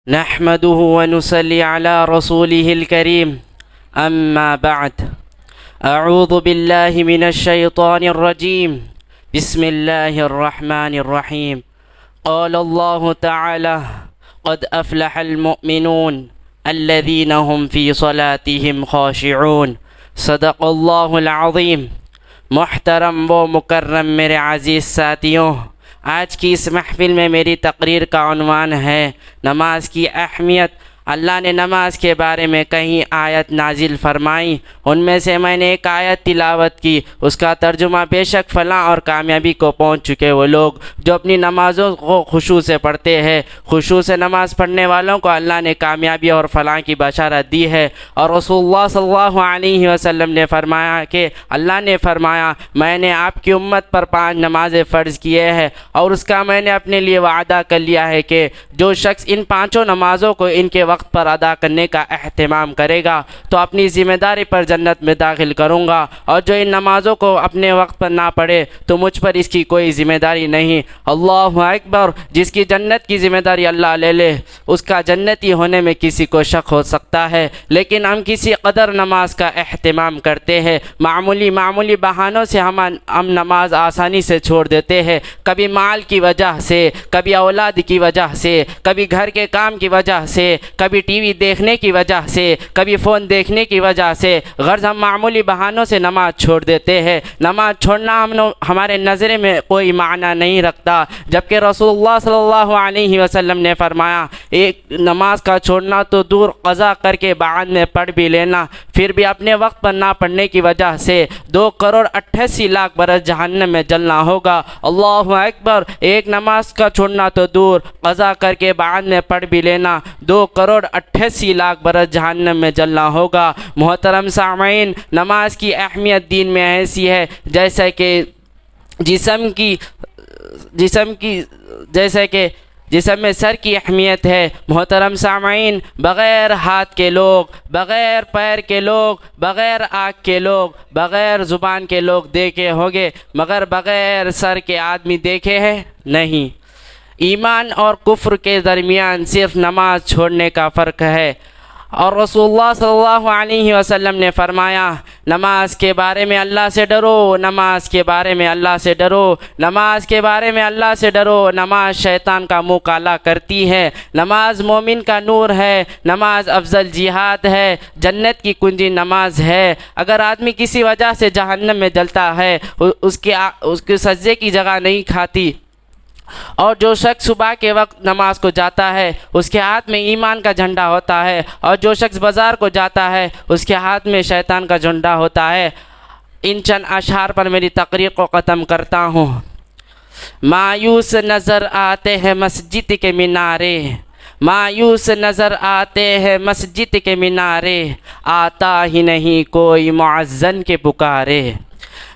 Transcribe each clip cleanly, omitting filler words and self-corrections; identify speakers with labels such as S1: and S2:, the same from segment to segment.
S1: نحمده ونصلي على رسوله الكريم أما بعد أعوذ بالله من الشيطان الرجيم بسم الله الرحمن الرحيم قال الله تعالى قد أفلح المؤمنون الذين هم في صلاتهم خاشعون صدق الله العظيم۔ محترم و مکرم میرے عزیز ساتھیوں، آج کی اس محفل میں میری تقریر کا عنوان ہے نماز کی اہمیت۔ اللہ نے نماز کے بارے میں کئی آیت نازل فرمائیں، ان میں سے میں نے ایک آیت تلاوت کی، اس کا ترجمہ بے شک فلاح اور کامیابی کو پہنچ چکے وہ لوگ جو اپنی نمازوں کو خشوع سے پڑھتے ہیں۔ خشوع سے نماز پڑھنے والوں کو اللہ نے کامیابی اور فلاح کی بشارت دی ہے، اور رسول اللہ صلی اللہ علیہ وسلم نے فرمایا کہ اللہ نے فرمایا میں نے آپ کی امت پر 5 نمازیں فرض کیے ہیں، اور اس کا میں نے اپنے لیے وعدہ کر لیا ہے کہ جو شخص ان 5 نمازوں کو ان کے وقت پر ادا کرنے کا اہتمام کرے گا تو اپنی ذمہ داری پر جنت میں داخل کروں گا، اور جو ان نمازوں کو اپنے وقت پر نہ پڑھے تو مجھ پر اس کی کوئی ذمہ داری نہیں۔ اللہ اکبر۔ جس کی جنت کی ذمہ داری اللہ لے لے اس کا جنتی ہونے میں کسی کو شک ہو سکتا ہے، لیکن ہم کسی قدر نماز کا اہتمام کرتے ہیں، معمولی بہانوں سے ہم نماز آسانی سے چھوڑ دیتے ہیں، کبھی مال کی وجہ سے، کبھی اولاد کی وجہ سے، کبھی گھر کے کام کی وجہ سے، کبھی ٹی وی دیکھنے کی وجہ سے، کبھی فون دیکھنے کی وجہ سے، غرض ہم معمولی بہانوں سے نماز چھوڑ دیتے ہیں۔ نماز چھوڑنا ہمارے نظر میں کوئی معنی نہیں رکھتا، جبکہ رسول اللہ صلی اللہ علیہ وسلم نے فرمایا ایک نماز کا چھوڑنا تو دور، قضا کر کے بعد میں پڑھ بھی لینا، پھر بھی اپنے وقت پر نہ پڑھنے کی وجہ سے 2,88,00,000 برس جہنم میں جلنا ہوگا۔ اللہ اکبر۔ ایک نماز کا چھوڑنا تو دور، قضا کر کے بعد میں پڑھ بھی لینا، 2,88,00,000 برس جہنم میں جلنا ہوگا۔ محترم سامعین، نماز کی اہمیت دین میں ایسی ہے جیسے کہ جسم میں سر کی اہمیت ہے۔ محترم سامعین، بغیر ہاتھ کے لوگ، بغیر پیر کے لوگ، بغیر آنکھ کے لوگ، بغیر زبان کے لوگ دیکھے ہوگے، مگر بغیر سر کے آدمی دیکھے ہیں نہیں۔ ایمان اور کفر کے درمیان صرف نماز چھوڑنے کا فرق ہے، اور رسول اللہ صلی اللہ علیہ وسلم نے فرمایا نماز کے بارے میں اللہ سے ڈرو، نماز کے بارے میں اللہ سے ڈرو، نماز کے بارے میں اللہ سے ڈرو۔ نماز شیطان کا منہ کالا کرتی ہے، نماز مومن کا نور ہے، نماز افضل جہاد ہے، جنت کی کنجی نماز ہے۔ اگر آدمی کسی وجہ سے جہنم میں جلتا ہے، اس کی سجدے کی جگہ نہیں کھاتی، اور جو شخص صبح کے وقت نماز کو جاتا ہے اس کے ہاتھ میں ایمان کا جھنڈا ہوتا ہے، اور جو شخص بازار کو جاتا ہے اس کے ہاتھ میں شیطان کا جھنڈا ہوتا ہے۔ ان چند اشعار پر میری تقریر کو ختم کرتا ہوں۔ مایوس نظر آتے ہیں مسجد کے مینارے، مایوس نظر آتے ہیں مسجد کے مینارے، آتا ہی نہیں کوئی مؤذن کے پکارے۔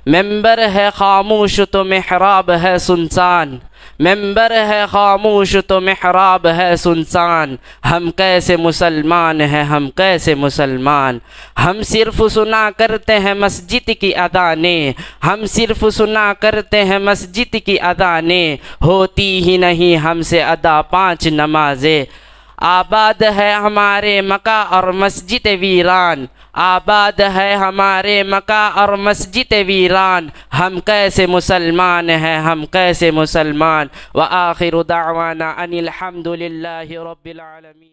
S1: ممبر ہے خاموش تو محراب ہے سنسان، ممبر ہے خاموش تو محراب ہے سنسان، ہم کیسے مسلمان ہیں، ہم کیسے مسلمان۔ ہم صرف سنا کرتے ہیں مسجد کی اذانیں، ہم صرف سنا کرتے ہیں مسجد کی اذانیں، ہوتی ہی نہیں ہم سے ادا 5 نمازیں۔ آباد ہے ہمارے مکہ اور مسجد ویران، آباد ہے ہمارے مکہ اور مسجد ویران، ہم کیسے مسلمان ہیں، ہم کیسے مسلمان۔ وآخر دعوانا ان الحمد للہ رب العالمین۔